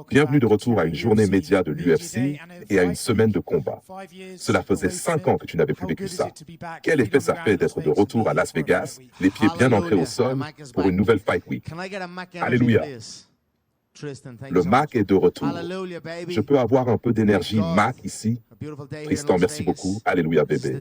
Bienvenue de retour à une journée média de l'UFC et à une semaine de combat. Cela faisait 5 ans que tu n'avais plus vécu ça. Quel effet ça fait d'être de retour à Las Vegas, les pieds bien ancrés au sol, pour une nouvelle Fight Week? Alléluia. Le Mac est de retour. Je peux avoir un peu d'énergie Mac ici? Tristan, merci beaucoup. Alléluia, bébé.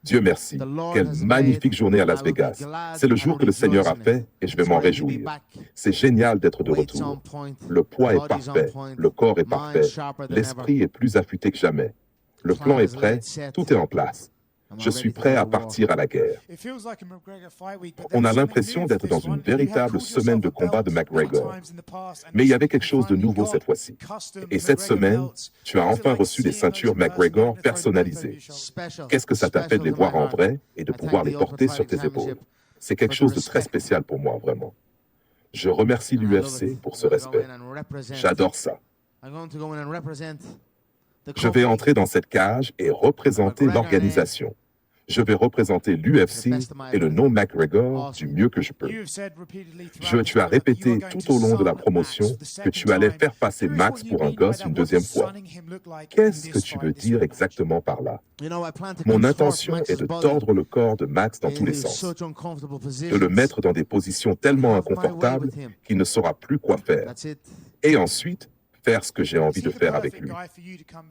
Dieu merci. Quelle magnifique journée à Las Vegas. C'est le jour que le Seigneur a fait et je vais m'en réjouir. C'est génial d'être de retour. Le poids est parfait, le corps est parfait, l'esprit est plus affûté que jamais. Le plan est prêt, tout est en place. Je suis prêt à partir à la guerre. On a l'impression d'être dans une véritable semaine de combat de McGregor. Mais il y avait quelque chose de nouveau cette fois-ci. Et cette semaine, tu as enfin reçu des ceintures McGregor personnalisées. Qu'est-ce que ça t'a fait de les voir en vrai et de pouvoir les porter sur tes épaules? C'est quelque chose de très spécial pour moi, vraiment. Je remercie l'UFC pour ce respect. J'adore ça. Je vais entrer dans cette cage et représenter l'organisation. Je vais représenter l'UFC et le nom McGregor du mieux que je peux. Tu as répété tout au long de la promotion que tu allais faire passer Max pour un gosse une deuxième fois. Qu'est-ce que tu veux dire exactement par là? Mon intention est de tordre le corps de Max dans tous les sens, de le mettre dans des positions tellement inconfortables qu'il ne saura plus quoi faire. Et ensuite, faire ce que j'ai envie de faire avec lui.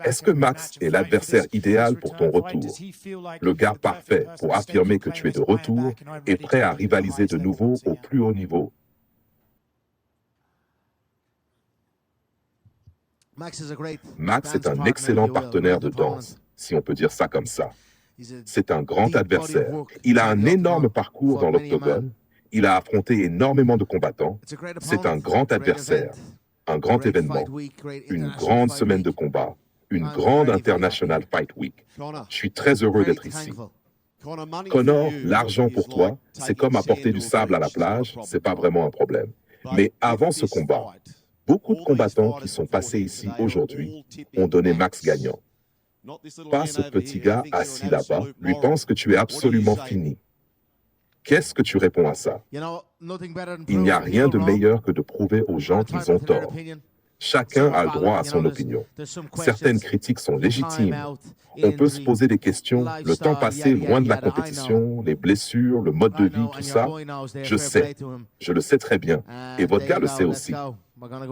Est-ce que Max est l'adversaire idéal pour ton retour? Le gars parfait pour affirmer que tu es de retour et prêt à rivaliser de nouveau au plus haut niveau? Max est un excellent partenaire de danse, si on peut dire ça comme ça. C'est un grand adversaire. Il a un énorme parcours dans l'octogone. Il a affronté énormément de combattants. C'est un grand adversaire. Un grand événement, une grande semaine de combat, une grande International Fight Week. Je suis très heureux d'être ici. Connor, l'argent pour toi, c'est comme apporter du sable à la plage, c'est pas vraiment un problème. Mais avant ce combat, beaucoup de combattants qui sont passés ici aujourd'hui ont donné Max gagnant. Pas ce petit gars assis là-bas, lui pense que tu es absolument fini. Qu'est-ce que tu réponds à ça? Il n'y a rien de meilleur que de prouver aux gens qu'ils ont tort. Chacun a le droit à son opinion. Certaines critiques sont légitimes. On peut se poser des questions, le temps passé loin de la compétition, les blessures, le mode de vie, tout ça. Je sais, je le sais très bien. Et votre gars le sait aussi.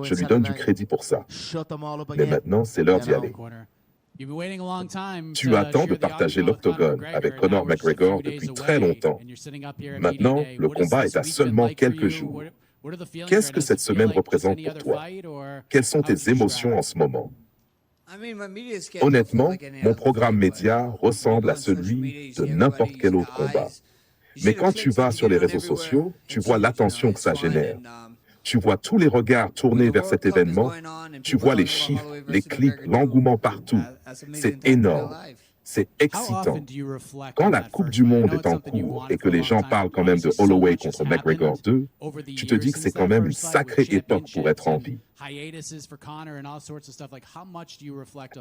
Je lui donne du crédit pour ça. Mais maintenant, c'est l'heure d'y aller. Tu attends de partager l'octogone avec Conor McGregor depuis très longtemps. Maintenant, le combat est à seulement quelques jours. Qu'est-ce que cette semaine représente pour toi? Quelles sont tes émotions en ce moment? Honnêtement, mon programme média ressemble à celui de n'importe quel autre combat. Mais quand tu vas sur les réseaux sociaux, tu vois l'attention que ça génère. Tu vois tous les regards tournés vers cet événement, tu vois les chiffres, les clics, l'engouement partout. C'est énorme, c'est excitant. Quand la Coupe du Monde est en cours et que les gens parlent quand même de Holloway contre McGregor 2, tu te dis que c'est quand même une sacrée époque pour être en vie.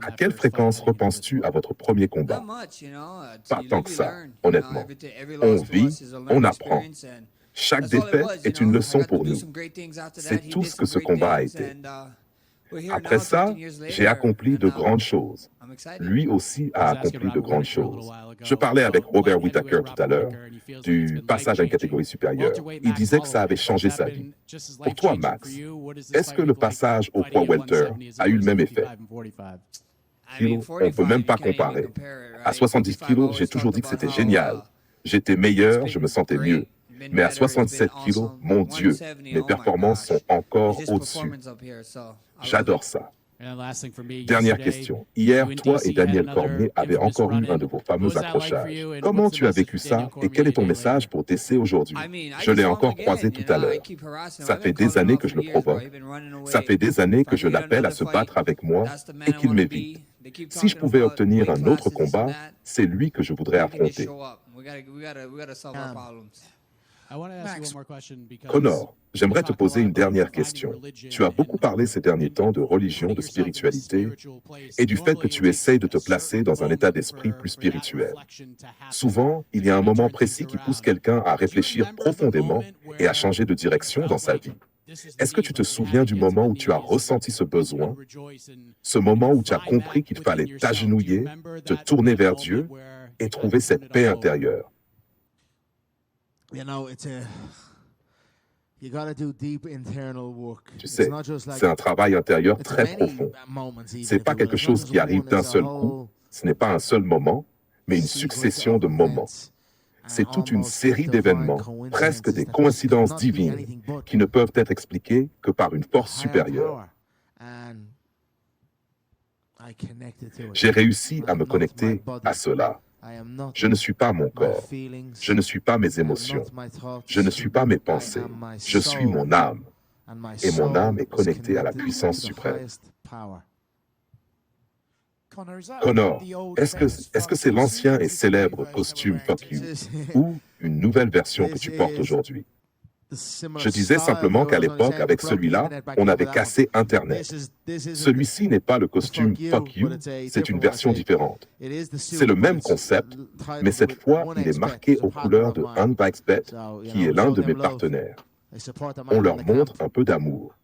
À quelle fréquence repenses-tu à votre premier combat? Pas tant que ça, honnêtement. On vit, on apprend. Chaque défaite est une leçon pour nous. C'est tout ce que ce combat a été. Après ça, j'ai accompli de grandes choses. Lui aussi a accompli de grandes choses. Je parlais avec Robert Whittaker tout à l'heure du passage à une catégorie supérieure. Il disait que ça avait changé sa vie. Pour toi, Max, est-ce que le passage au poids welter a eu le même effet? On ne peut même pas comparer. À 70 kilos, j'ai toujours dit que c'était génial. J'étais meilleur, je me sentais mieux. Mais à 67 kilos, mon Dieu, mes performances sont encore au-dessus. J'adore ça. Dernière question. Hier, toi et Daniel Cormier avez encore eu un de vos fameux accrochages. Comment tu as vécu ça et quel est ton message pour DC aujourd'hui? Je l'ai encore croisé tout à l'heure. Ça fait des années que je le provoque. Ça fait des années que je l'appelle à se battre avec moi et qu'il m'évite. Si je pouvais obtenir un autre combat, c'est lui que je voudrais affronter. Connor, j'aimerais te poser une dernière question. Tu as beaucoup parlé ces derniers temps de religion, de spiritualité et du fait que tu essayes de te placer dans un état d'esprit plus spirituel. Souvent, il y a un moment précis qui pousse quelqu'un à réfléchir profondément et à changer de direction dans sa vie. Est-ce que tu te souviens du moment où tu as ressenti ce besoin, ce moment où tu as compris qu'il fallait t'agenouiller, te tourner vers Dieu et trouver cette paix intérieure? Tu sais, c'est un travail intérieur très profond. Ce n'est pas quelque chose qui arrive d'un seul coup, ce n'est pas un seul moment, mais une succession de moments. C'est toute une série d'événements, presque des coïncidences divines, qui ne peuvent être expliquées que par une force supérieure. J'ai réussi à me connecter à cela. Je ne suis pas mon corps, je ne suis pas mes émotions, je ne suis pas mes pensées, je suis mon âme. Et mon âme est connectée à la puissance suprême. Connor, est-ce que c'est l'ancien et célèbre costume Fuck You ou une nouvelle version que tu portes aujourd'hui? Je disais simplement qu'à l'époque, avec celui-là, on avait cassé Internet. Celui-ci n'est pas le costume Fuck You, c'est une version différente. C'est le même concept, mais cette fois, il est marqué aux couleurs de Unbikes.bet, qui est l'un de mes partenaires. On leur montre un peu d'amour.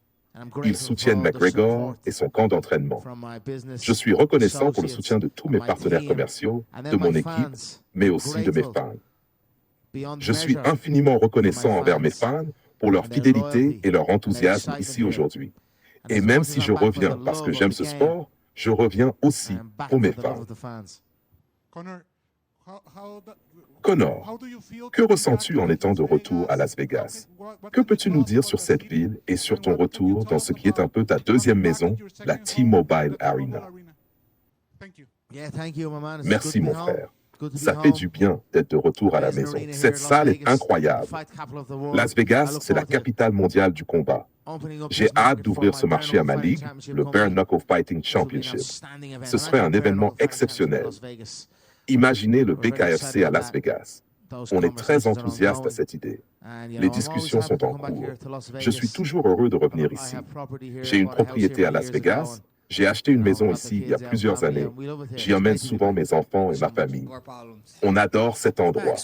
Ils soutiennent McGregor et son camp d'entraînement. Je suis reconnaissant pour le soutien de tous mes partenaires commerciaux, de mon équipe, mais aussi de mes fans. Je suis infiniment reconnaissant envers mes fans pour leur fidélité et leur enthousiasme ici aujourd'hui. Et même si je reviens parce que j'aime ce sport, je reviens aussi pour mes fans. Connor, que ressens-tu en étant de retour à Las Vegas? Que peux-tu nous dire sur cette ville et sur ton retour dans ce qui est un peu ta deuxième maison, la T-Mobile Arena? Merci mon frère. Ça fait du bien d'être de retour à la maison. Cette salle est incroyable. Las Vegas, c'est la capitale mondiale du combat. J'ai hâte d'ouvrir ce marché à ma ligue, le Bare Knuckle Fighting Championship. Ce serait un événement exceptionnel. Imaginez le BKFC à Las Vegas. On est très enthousiaste à cette idée. Les discussions sont en cours. Je suis toujours heureux de revenir ici. J'ai une propriété à Las Vegas. J'ai acheté une maison ici il y a plusieurs années. J'y emmène souvent mes enfants et ma famille. On adore cet endroit.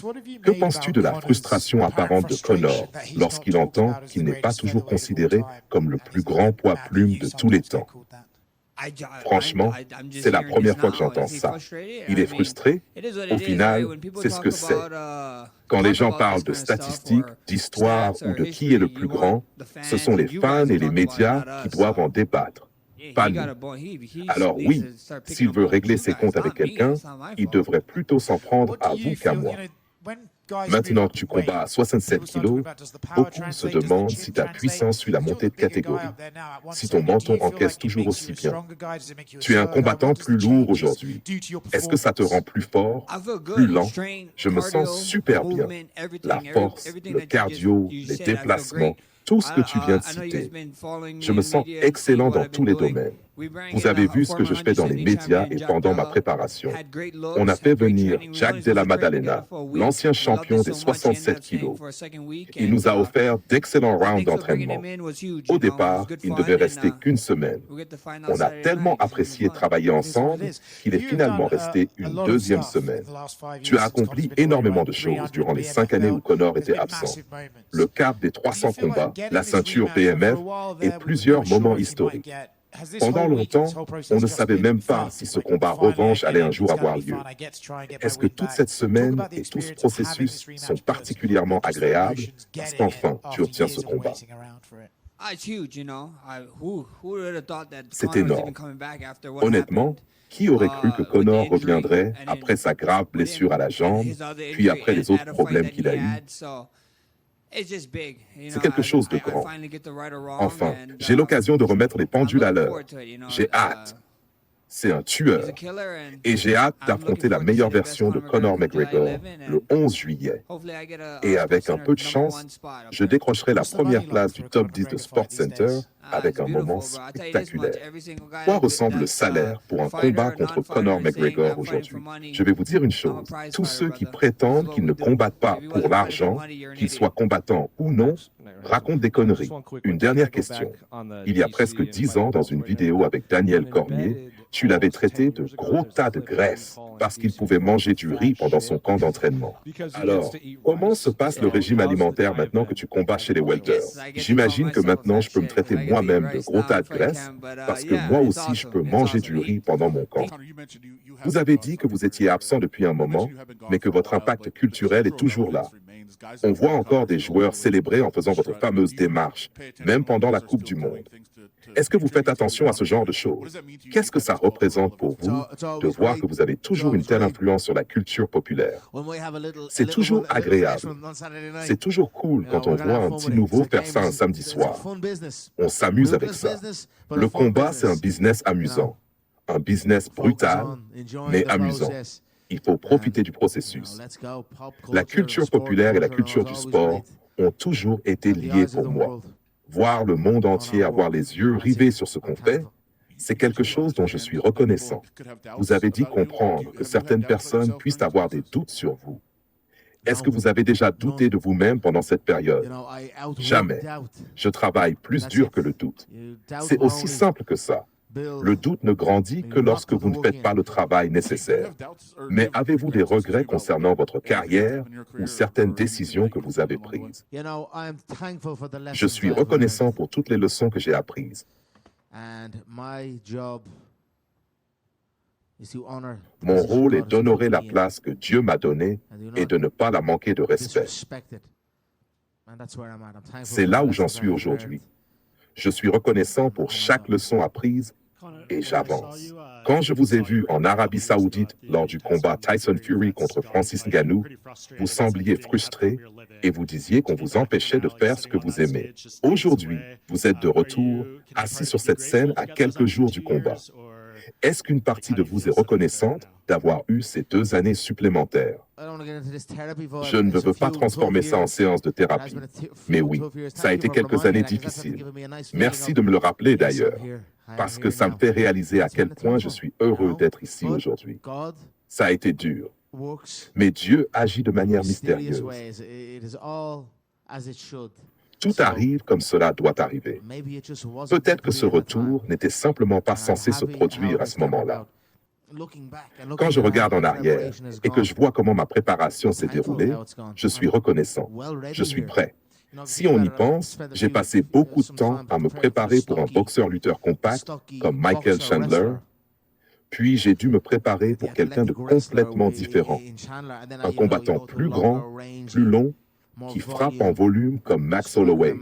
Que penses-tu de la frustration apparente de Connor lorsqu'il entend qu'il n'est pas toujours considéré comme le plus grand poids-plume de tous les temps? Franchement, c'est la première fois que j'entends ça. Il est frustré. Au final, c'est ce que c'est. Quand les gens parlent de statistiques, d'histoire ou de qui est le plus grand, ce sont les fans et les médias qui doivent en débattre. Pas nous. Alors oui, s'il veut régler ses comptes avec quelqu'un, il devrait plutôt s'en prendre à vous qu'à moi. Maintenant que tu combats à 67 kilos, beaucoup se demandent si ta puissance suit la montée de catégorie, si ton menton encaisse toujours aussi bien. Tu es un combattant plus lourd aujourd'hui. Est-ce que ça te rend plus fort, plus lent? Je me sens super bien. La force, le cardio, les déplacements, tout ce que tu viens de citer. Je me sens excellent dans tous les domaines. Vous avez vu ce que je fais dans les médias et pendant ma préparation. On a fait venir Jack Della Maddalena, l'ancien champion des 67 kilos. Il nous a offert d'excellents rounds d'entraînement. Au départ, il ne devait rester qu'une semaine. On a tellement apprécié travailler ensemble qu'il est finalement resté une deuxième semaine. Tu as accompli énormément de choses durant les 5 années où Connor était absent. Le cap des 300 combats, la ceinture BMF et plusieurs moments historiques. Pendant longtemps, on ne savait même pas si ce combat revanche allait un jour avoir lieu. Est-ce que toute cette semaine et tout ce processus sont particulièrement agréables parce qu'enfin, tu obtiens ce combat? C'est énorme. Honnêtement, qui aurait cru que Connor reviendrait après sa grave blessure à la jambe, puis après les autres problèmes qu'il a eus? C'est quelque chose de grand. Enfin, j'ai l'occasion de remettre les pendules à l'heure. J'ai hâte. C'est un tueur. Et j'ai hâte d'affronter la meilleure version de Conor McGregor le 11 juillet. Et avec un peu de chance, je décrocherai la première place du top 10 de SportsCenter avec un moment spectaculaire. Quoi ressemble le salaire pour un combat contre Conor McGregor aujourd'hui? Je vais vous dire une chose, tous ceux qui prétendent qu'ils ne combattent pas pour l'argent, qu'ils soient combattants ou non, racontent des conneries. Une dernière question. Il y a presque 10 ans, dans une vidéo avec Daniel Cormier, tu l'avais traité de gros tas de graisse parce qu'il pouvait manger du riz pendant son camp d'entraînement. Alors, comment se passe le régime alimentaire maintenant que tu combats chez les welters? J'imagine que maintenant je peux me traiter moi-même de gros tas de graisse parce que moi aussi je peux manger du riz pendant mon camp. Vous avez dit que vous étiez absent depuis un moment, mais que votre impact culturel est toujours là. On voit encore des joueurs célébrer en faisant votre fameuse démarche, même pendant la Coupe du Monde. Est-ce que vous faites attention à ce genre de choses? Qu'est-ce que ça représente pour vous de voir que vous avez toujours une telle influence sur la culture populaire? C'est toujours agréable. C'est toujours cool quand on voit un petit nouveau faire ça un samedi soir. On s'amuse avec ça. Le combat, c'est un business amusant. Un business brutal, mais amusant. Il faut profiter du processus. La culture populaire et la culture du sport ont toujours été liées pour moi. Voir le monde entier avoir les yeux rivés sur ce qu'on fait, c'est quelque chose dont je suis reconnaissant. Vous avez dit comprendre que certaines personnes puissent avoir des doutes sur vous. Est-ce que vous avez déjà douté de vous-même pendant cette période? Jamais. Je travaille plus dur que le doute. C'est aussi simple que ça. Le doute ne grandit que lorsque vous ne faites pas le travail nécessaire. Mais avez-vous des regrets concernant votre carrière ou certaines décisions que vous avez prises? Je suis reconnaissant pour toutes les leçons que j'ai apprises. Mon rôle est d'honorer la place que Dieu m'a donnée et de ne pas la manquer de respect. C'est là où j'en suis aujourd'hui. Je suis reconnaissant pour chaque leçon apprise et j'avance. Quand je vous ai vu en Arabie Saoudite lors du combat Tyson Fury contre Francis Ngannou, vous sembliez frustré et vous disiez qu'on vous empêchait de faire ce que vous aimez. Aujourd'hui, vous êtes de retour, assis sur cette scène à quelques jours du combat. Est-ce qu'une partie de vous est reconnaissante d'avoir eu ces 2 années supplémentaires? Je ne veux pas transformer ça en séance de thérapie. Mais oui, ça a été quelques années difficiles. Merci de me le rappeler d'ailleurs, parce que ça me fait réaliser à quel point je suis heureux d'être ici aujourd'hui. Ça a été dur, mais Dieu agit de manière mystérieuse. Tout arrive comme cela doit arriver. Peut-être que ce retour n'était simplement pas censé se produire à ce moment-là. Quand je regarde en arrière et que je vois comment ma préparation s'est déroulée, je suis reconnaissant. Je suis prêt. Si on y pense, j'ai passé beaucoup de temps à me préparer pour un boxeur-lutteur compact comme Michael Chandler, puis j'ai dû me préparer pour quelqu'un de complètement différent, un combattant plus grand, plus long, qui frappe en volume comme Max Holloway.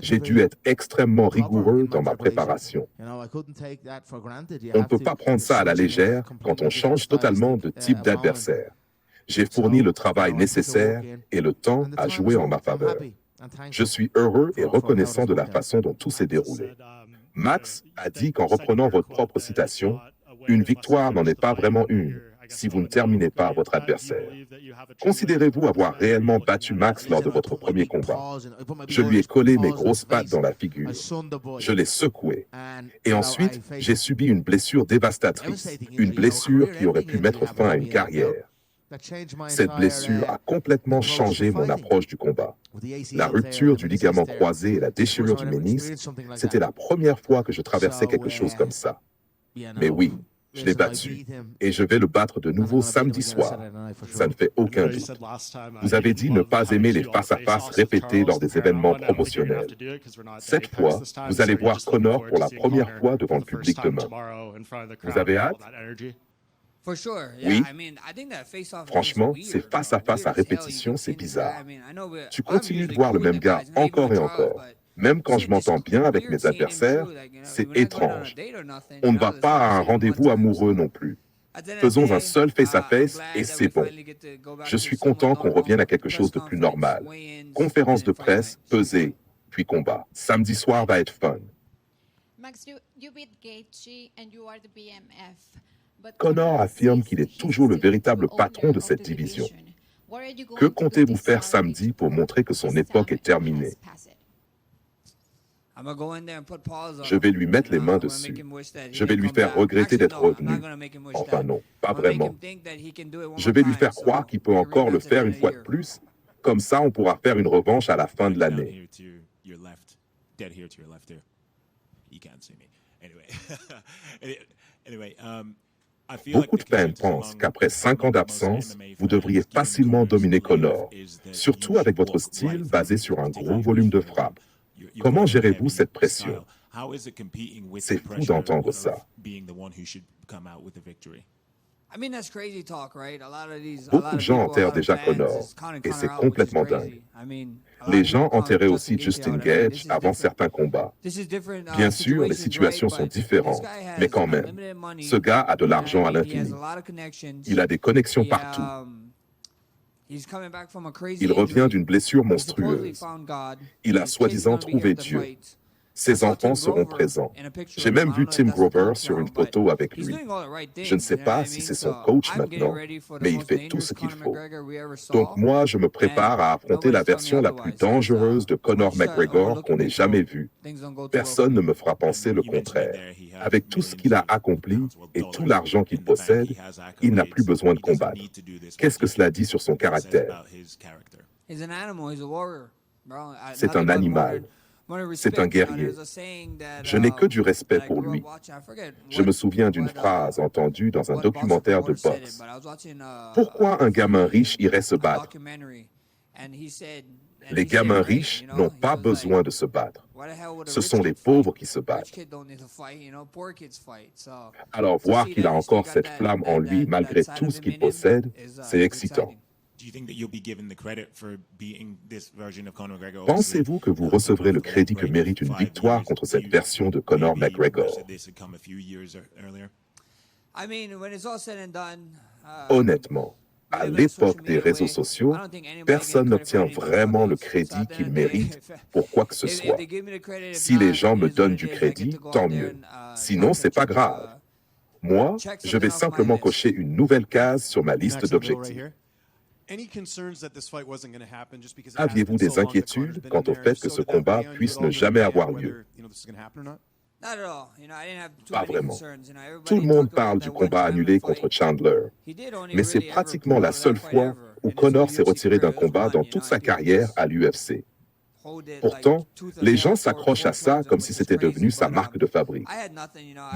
J'ai dû être extrêmement rigoureux dans ma préparation. On ne peut pas prendre ça à la légère quand on change totalement de type d'adversaire. J'ai fourni le travail nécessaire et le temps a joué en ma faveur. Je suis heureux et reconnaissant de la façon dont tout s'est déroulé. Max a dit qu'en reprenant votre propre citation, « Une victoire n'en est pas vraiment une si vous ne terminez pas votre adversaire. » Considérez-vous avoir réellement battu Max lors de votre premier combat? Je lui ai collé mes grosses pattes dans la figure. Je l'ai secoué. Et ensuite, j'ai subi une blessure dévastatrice, une blessure qui aurait pu mettre fin à une carrière. Cette blessure a complètement changé mon approche du combat. La rupture du ligament croisé et la déchirure du ménisque, c'était la première fois que je traversais quelque chose comme ça. Mais oui, je l'ai battu et je vais le battre de nouveau samedi soir. Ça ne fait aucun doute. Vous avez dit ne pas aimer les face-à-face répétés lors des événements promotionnels. Cette fois, vous allez voir Conor pour la première fois devant le public demain. Vous avez hâte? Oui. Franchement, ces face-à-face à répétition, c'est bizarre. Tu continues de voir le même gars encore et encore. Même quand je m'entends bien avec mes adversaires, c'est étrange. On ne va pas à un rendez-vous amoureux non plus. Faisons un seul face-à-face et c'est bon. Je suis content qu'on revienne à quelque chose de plus normal. Conférence de presse, pesée, puis combat. Samedi soir va être fun. Conor affirme qu'il est toujours le véritable patron de cette division. Que comptez-vous faire samedi pour montrer que son époque est terminée? Je vais lui mettre les mains dessus. Je vais lui faire regretter d'être revenu. Enfin non, pas vraiment. Je vais lui faire croire qu'il peut encore le faire une fois de plus. Comme ça, on pourra faire une revanche à la fin de l'année. Beaucoup de fans pensent qu'après 5 ans d'absence, vous devriez facilement dominer Conor, surtout avec votre style basé sur un gros volume de frappe. Comment gérez-vous cette pression? C'est fou d'entendre ça. Beaucoup de gens enterrent déjà Conor, et c'est complètement dingue. Les gens enterraient aussi Justin Gage avant certains combats. Bien sûr, les situations sont différentes, mais quand même, ce gars a de l'argent à l'infini. Il a des connexions partout. Il revient d'une blessure monstrueuse. Il a soi-disant trouvé Dieu. Ses enfants seront présents. J'ai même vu Tim Grover sur une photo avec lui. Je ne sais pas si c'est son coach maintenant, mais il fait tout ce qu'il faut. Donc moi, je me prépare à affronter la version la plus dangereuse de Conor McGregor qu'on ait jamais vue. Personne ne me fera penser le contraire. Avec tout ce qu'il a accompli et tout l'argent qu'il possède, il n'a plus besoin de combattre. Qu'est-ce que cela dit sur son caractère? C'est un animal. C'est un guerrier. Je n'ai que du respect pour lui. Je me souviens d'une phrase entendue dans un documentaire de boxe. Pourquoi un gamin riche irait se battre? Les gamins riches n'ont pas besoin de se battre. Ce sont les pauvres qui se battent. Alors voir qu'il a encore cette flamme en lui malgré tout ce qu'il possède, c'est excitant. Pensez-vous que vous recevrez le crédit que mérite une victoire contre cette version de Conor McGregor? Honnêtement, à l'époque des réseaux sociaux, personne n'obtient vraiment le crédit qu'il mérite pour quoi que ce soit. Si les gens me donnent du crédit, tant mieux. Sinon, c'est pas grave. Moi, je vais simplement cocher une nouvelle case sur ma liste d'objectifs. Aviez-vous des inquiétudes quant au fait que ce combat puisse ne jamais avoir lieu? Pas vraiment. Tout le monde parle du combat annulé contre Chandler, mais c'est pratiquement la seule fois où Conor s'est retiré d'un combat dans toute sa carrière à l'UFC. Pourtant, les gens s'accrochent à ça comme si c'était devenu sa marque de fabrique.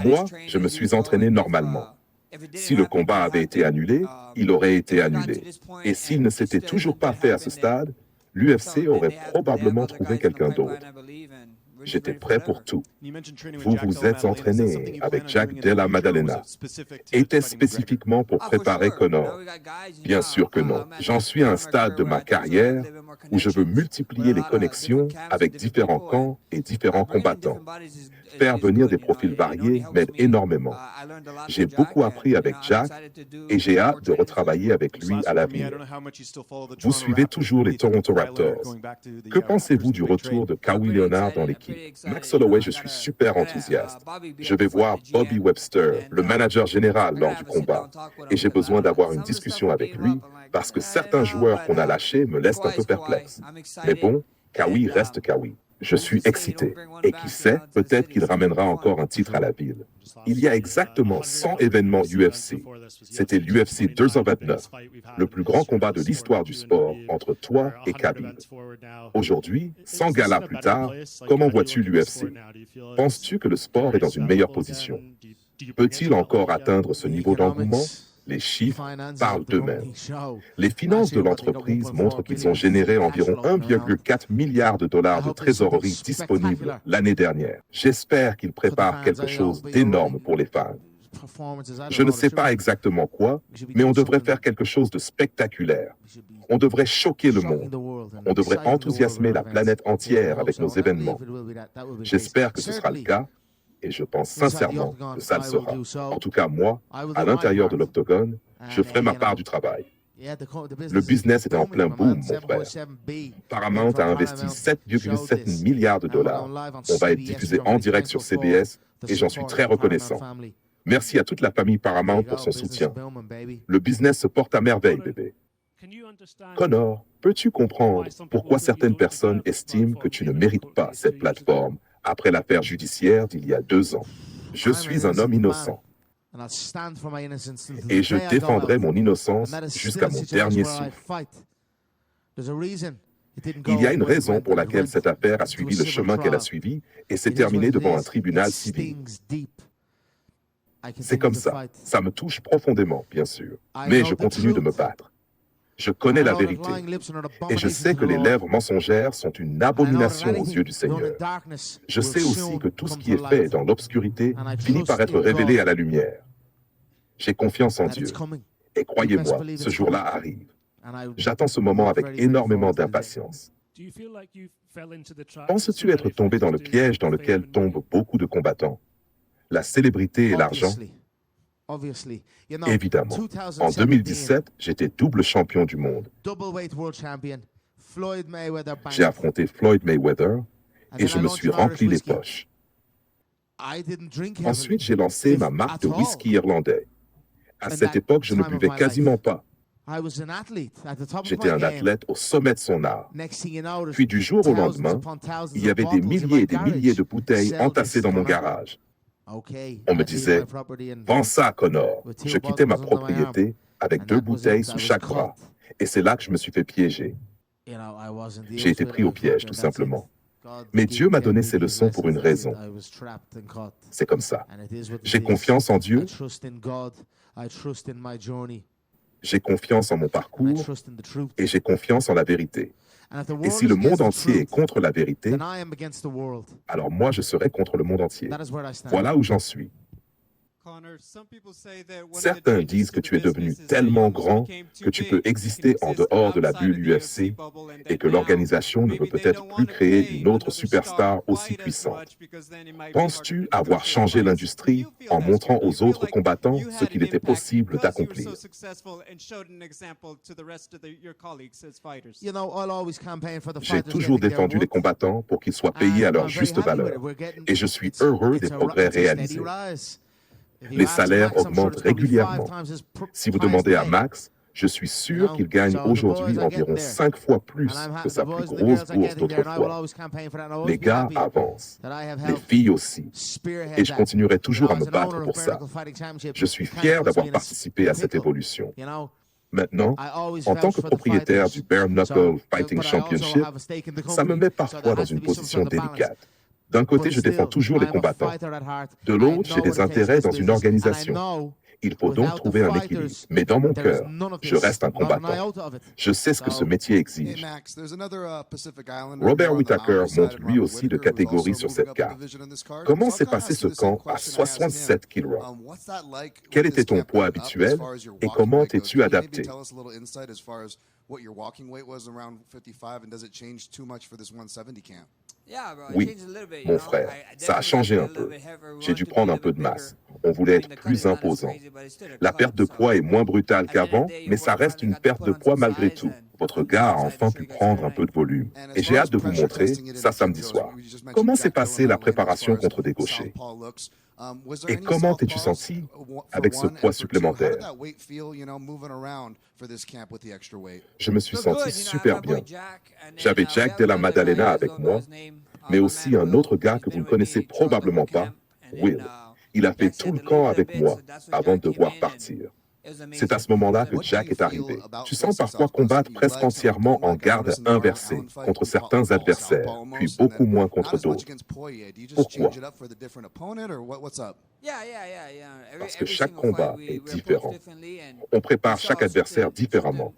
Moi, je me suis entraîné normalement. Si le combat avait été annulé, il aurait été annulé. Et s'il ne s'était toujours pas fait à ce stade, l'UFC aurait probablement trouvé quelqu'un d'autre. J'étais prêt pour tout. Vous vous êtes entraîné avec Jack Della Maddalena. Était-ce spécifiquement pour préparer Conor? Bien sûr que non. J'en suis à un stade de ma carrière où je veux multiplier les connexions avec différents camps et différents combattants. Faire venir des profils variés m'aide énormément. J'ai beaucoup appris avec Jack et j'ai hâte de retravailler avec lui à l'avenir. Vous suivez toujours les Toronto Raptors. Que pensez-vous du retour de Kawhi Leonard dans l'équipe? Max Holloway, je suis super enthousiaste. Je vais voir Bobby Webster, le manager général, lors du combat. Et j'ai besoin d'avoir une discussion avec lui parce que certains joueurs qu'on a lâchés me laissent un peu perplexe. Mais bon, Kawhi reste Kawhi. Je suis excité. Et qui sait, peut-être qu'il ramènera encore un titre à la ville. Il y a exactement 100 événements UFC. C'était l'UFC 229, le plus grand combat de l'histoire du sport entre toi et Khabib. Aujourd'hui, 100 galas plus tard, comment vois-tu l'UFC? Penses-tu que le sport est dans une meilleure position? Peut-il encore atteindre ce niveau d'engouement? Les chiffres parlent d'eux-mêmes. Les finances de l'entreprise montrent qu'ils ont généré environ 1,4 milliard de dollars de trésorerie disponibles l'année dernière. J'espère qu'ils préparent quelque chose d'énorme pour les fans. Je ne sais pas exactement quoi, mais on devrait faire quelque chose de spectaculaire. On devrait choquer le monde. On devrait enthousiasmer la planète entière avec nos événements. J'espère que ce sera le cas. Et je pense sincèrement que ça le sera. En tout cas, moi, à l'intérieur de l'octogone, je ferai ma part du travail. Le business est en plein boom, mon frère. Paramount a investi 7,7 milliards de dollars. On va être diffusé en direct sur CBS et j'en suis très reconnaissant. Merci à toute la famille Paramount pour son soutien. Le business se porte à merveille, bébé. Conor, peux-tu comprendre pourquoi certaines personnes estiment que tu ne mérites pas cette plateforme après l'affaire judiciaire d'il y a 2 ans. Je suis un homme innocent. Et je défendrai mon innocence jusqu'à mon dernier souffle. Il y a une raison pour laquelle cette affaire a suivi le chemin qu'elle a suivi et s'est terminée devant un tribunal civil. C'est comme ça. Ça me touche profondément, bien sûr. Mais je continue de me battre. Je connais la vérité. Et je sais que les lèvres mensongères sont une abomination aux yeux du Seigneur. Je sais aussi que tout ce qui est fait dans l'obscurité finit par être révélé à la lumière. J'ai confiance en Dieu. Et croyez-moi, ce jour-là arrive. J'attends ce moment avec énormément d'impatience. Penses-tu être tombé dans le piège dans lequel tombent beaucoup de combattants? La célébrité et l'argent? Évidemment. En 2017, j'étais double champion du monde. J'ai affronté Floyd Mayweather et je me suis rempli les poches. Ensuite, j'ai lancé ma marque de whisky irlandais. À cette époque, je ne buvais quasiment pas. J'étais un athlète au sommet de son art. Puis du jour au lendemain, il y avait des milliers et des milliers de bouteilles entassées dans mon garage. On me disait, « Vends ça, Connor !» Je quittais ma propriété avec 2 bouteilles sous chaque bras. Et c'est là que je me suis fait piéger. J'ai été pris au piège, tout simplement. Mais Dieu m'a donné ces leçons pour une raison. C'est comme ça. J'ai confiance en Dieu. J'ai confiance en mon parcours. Et j'ai confiance en la vérité. Et si le monde entier est contre la vérité, alors moi je serai contre le monde entier. Voilà où j'en suis. Certains disent que tu es devenu tellement grand que tu peux exister en dehors de la bulle UFC et que l'organisation ne peut peut-être plus créer une autre superstar aussi puissante. Penses-tu avoir changé l'industrie en montrant aux autres combattants ce qu'il était possible d'accomplir? J'ai toujours défendu les combattants pour qu'ils soient payés à leur juste valeur et je suis heureux des progrès réalisés. Les salaires augmentent régulièrement. Si vous demandez à Max, je suis sûr qu'il gagne aujourd'hui environ 5 fois plus que sa plus grosse bourse d'autrefois. Les gars avancent, les filles aussi. Et je continuerai toujours à me battre pour ça. Je suis fier d'avoir participé à cette évolution. Maintenant, en tant que propriétaire du Bare Knuckle Fighting Championship, ça me met parfois dans une position délicate. D'un côté, je défends toujours les combattants. De l'autre, j'ai des intérêts dans une organisation. Il faut donc trouver un équilibre. Mais dans mon cœur, je reste un combattant. Je sais ce que ce métier exige. Robert Whittaker monte lui aussi de catégorie sur cette carte. Comment s'est passé ce camp à 67 kilos? Quel était ton poids habituel et comment t'es-tu adapté? Oui, mon frère, ça a changé un peu. J'ai dû prendre un peu de masse. On voulait être plus imposant. La perte de poids est moins brutale qu'avant, mais ça reste une perte de poids malgré tout. Votre gars a enfin pu prendre un peu de volume. Et j'ai hâte de vous montrer ça samedi soir. Comment s'est passée la préparation contre des gauchers? Et comment t'es-tu senti avec ce poids supplémentaire? Je me suis senti super bien. J'avais Jack Della Maddalena avec moi, mais aussi un autre gars que vous ne connaissez probablement pas, Will. Il a fait tout le camp avec moi avant de devoir partir. C'est à ce moment-là que Jack est arrivé. Tu sens parfois combattre presque entièrement en garde inversée contre certains adversaires, puis beaucoup moins contre d'autres. Pourquoi? Parce que chaque combat est différent. On prépare chaque adversaire différemment.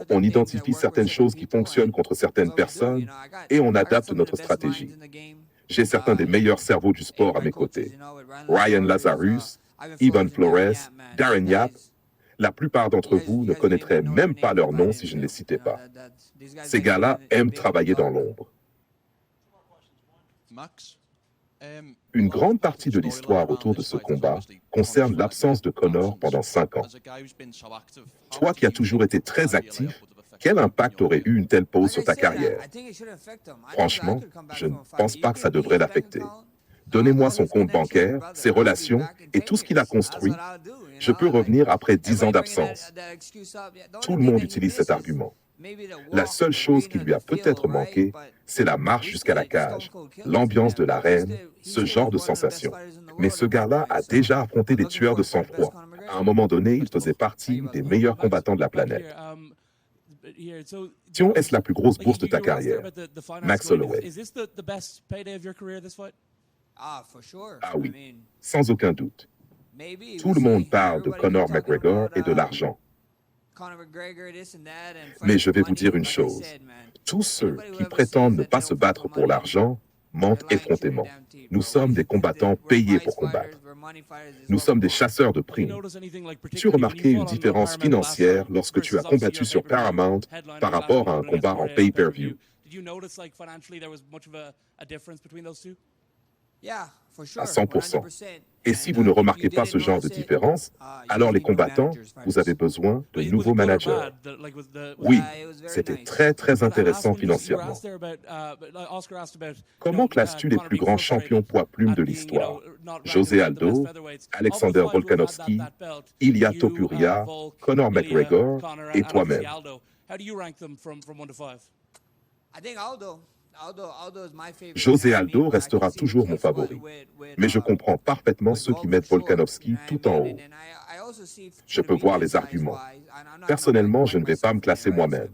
On identifie certaines choses qui fonctionnent contre certaines personnes et on adapte notre stratégie. J'ai certains des meilleurs cerveaux du sport à mes côtés. Ryan Lazarus, Ivan Flores, Darren Yap. La plupart d'entre vous ne connaîtraient même pas leur nom si je ne les citais pas. Ces gars-là aiment travailler dans l'ombre. Une grande partie de l'histoire autour de ce combat concerne l'absence de Connor pendant 5 ans. Toi qui as toujours été très actif, quel impact aurait eu une telle pause sur ta carrière? Franchement, je ne pense pas que ça devrait l'affecter. Donnez-moi son compte bancaire, ses relations et tout ce qu'il a construit. Je peux revenir après 10 ans d'absence. Tout le monde utilise cet argument. La seule chose qui lui a peut-être manqué, c'est la marche jusqu'à la cage, l'ambiance de l'arène, ce genre de sensation. Mais ce gars-là a déjà affronté des tueurs de sang-froid. À un moment donné, il faisait partie des meilleurs combattants de la planète. Est-ce la plus grosse bourse de ta carrière? Max Holloway. Ah oui, sans aucun doute. Tout le monde parle de Conor McGregor et de l'argent. Mais je vais vous dire une chose. Tous ceux qui prétendent ne pas se battre pour l'argent mentent effrontément. Nous sommes des combattants payés pour combattre. Nous sommes des chasseurs de primes. As-tu remarqué une différence financière lorsque tu as combattu sur Paramount par rapport à un combat en pay-per-view? À 100%. Et si vous ne remarquez pas ce genre de différence, alors les combattants, vous avez besoin de nouveaux managers. Oui, c'était très très intéressant financièrement. Comment classes-tu les plus grands champions poids plumes de l'histoire? José Aldo, Alexander Volkanovski, Ilia Topuria, Conor McGregor et toi-même. José Aldo restera toujours mon favori, mais je comprends parfaitement ceux qui mettent Volkanovski tout en haut. Je peux voir les arguments. Personnellement, je ne vais pas me classer moi-même.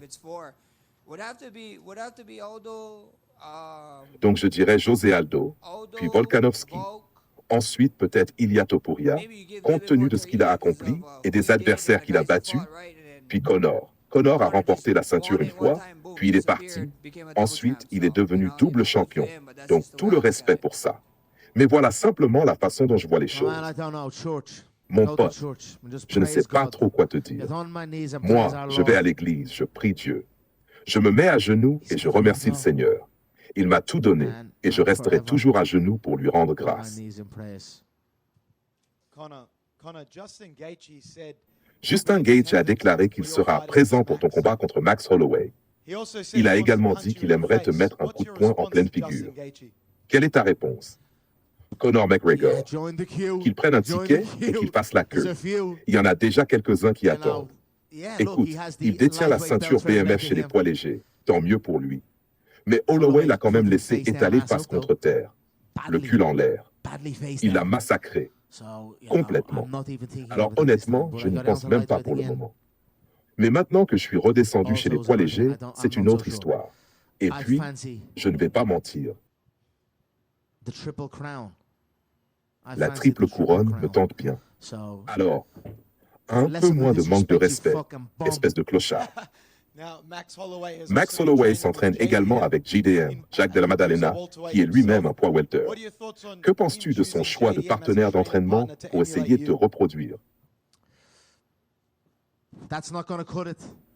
Donc je dirais José Aldo, puis Volkanovski, ensuite peut-être Ilia Topuria, compte tenu de ce qu'il a accompli et des adversaires qu'il a battus, puis Conor. Conor a remporté la ceinture une fois, puis il est parti. Ensuite, il est devenu double champion. Donc, tout le respect pour ça. Mais voilà simplement la façon dont je vois les choses. Mon pote, je ne sais pas trop quoi te dire. Moi, je vais à l'église, je prie Dieu. Je me mets à genoux et je remercie le Seigneur. Il m'a tout donné et je resterai toujours à genoux pour lui rendre grâce. Justin Gaethje a déclaré qu'il sera présent pour ton combat contre Max Holloway. Il a également dit qu'il aimerait te mettre un coup de poing en pleine figure. Quelle est ta réponse? Conor McGregor. Qu'il prenne un ticket et qu'il fasse la queue. Il y en a déjà quelques-uns qui attendent. Écoute, il détient la ceinture BMF chez les poids légers. Tant mieux pour lui. Mais Holloway l'a quand même laissé étaler face contre terre. Le cul en l'air. Il l'a massacré. Complètement. Alors honnêtement, je n'y pense même pas pour le moment. Mais maintenant que je suis redescendu chez les poids légers, c'est une autre histoire. Et puis, je ne vais pas mentir. La triple couronne me tente bien. Alors, un peu moins de manque de respect, espèce de clochard. Max Holloway s'entraîne également avec JDM, Jack Della Maddalena, qui est lui-même un poids welter. Que penses-tu de son choix de partenaire d'entraînement pour essayer de te reproduire?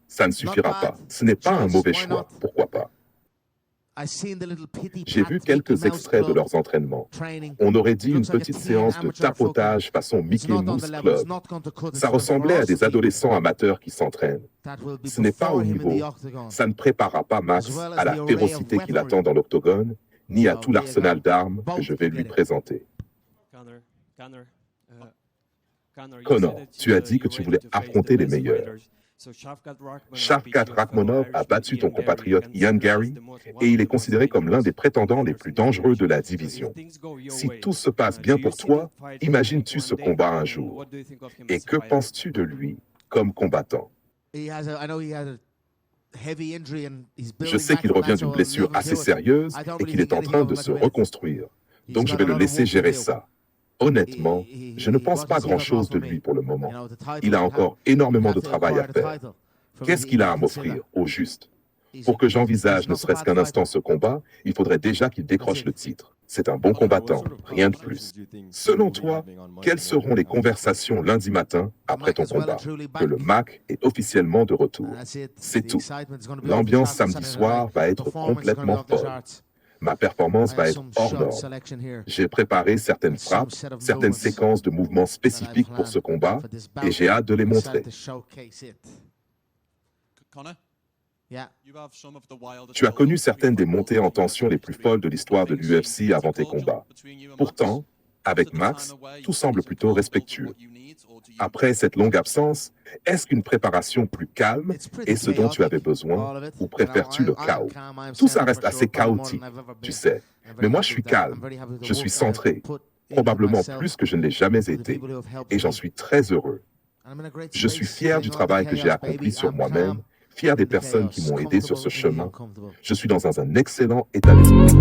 Ça ne suffira pas. Ce n'est pas un mauvais choix. Pourquoi pas? J'ai vu quelques extraits de leurs entraînements. On aurait dit une petite séance de tapotage façon Mickey Mouse Club. Ça ressemblait à des adolescents amateurs qui s'entraînent. Ce n'est pas au niveau. Ça ne préparera pas Max à la férocité qui l'attend dans l'octogone, ni à tout l'arsenal d'armes que je vais lui présenter. Conor, tu as dit que tu voulais affronter les meilleurs. Shavkat Rakhmonov a battu ton compatriote Ian Gary et il est considéré comme l'un des prétendants les plus dangereux de la division. Si tout se passe bien pour toi, imagines-tu ce combat un jour? Et que penses-tu de lui comme combattant? Je sais qu'il revient d'une blessure assez sérieuse et qu'il est en train de se reconstruire. Donc je vais le laisser gérer ça. Honnêtement, je ne pense pas grand-chose de lui pour le moment. Il a encore énormément de travail à faire. Qu'est-ce qu'il a à m'offrir, au juste? Pour que j'envisage ne serait-ce qu'un instant ce combat, il faudrait déjà qu'il décroche le titre. C'est un bon combattant, rien de plus. Selon toi, quelles seront les conversations lundi matin après ton combat? Que le Mac est officiellement de retour. C'est tout. L'ambiance samedi soir va être complètement folle. Ma performance va être hors norme. J'ai préparé certaines frappes, certaines séquences de mouvements spécifiques pour ce combat et j'ai hâte de les montrer. Tu as connu certaines des montées en tension les plus folles de l'histoire de l'UFC avant tes combats. Pourtant, avec Max, tout semble plutôt respectueux. Après cette longue absence, Est-ce qu'une préparation plus calme est ce dont tu avais besoin ou préfères-tu le chaos? Tout ça reste assez chaotique, tu sais. Mais moi, je suis calme, je suis centré, probablement plus que je ne l'ai jamais été, et j'en suis très heureux. Je suis fier du travail que j'ai accompli sur moi-même, fier des personnes qui m'ont aidé sur ce chemin. Je suis dans un excellent état d'esprit.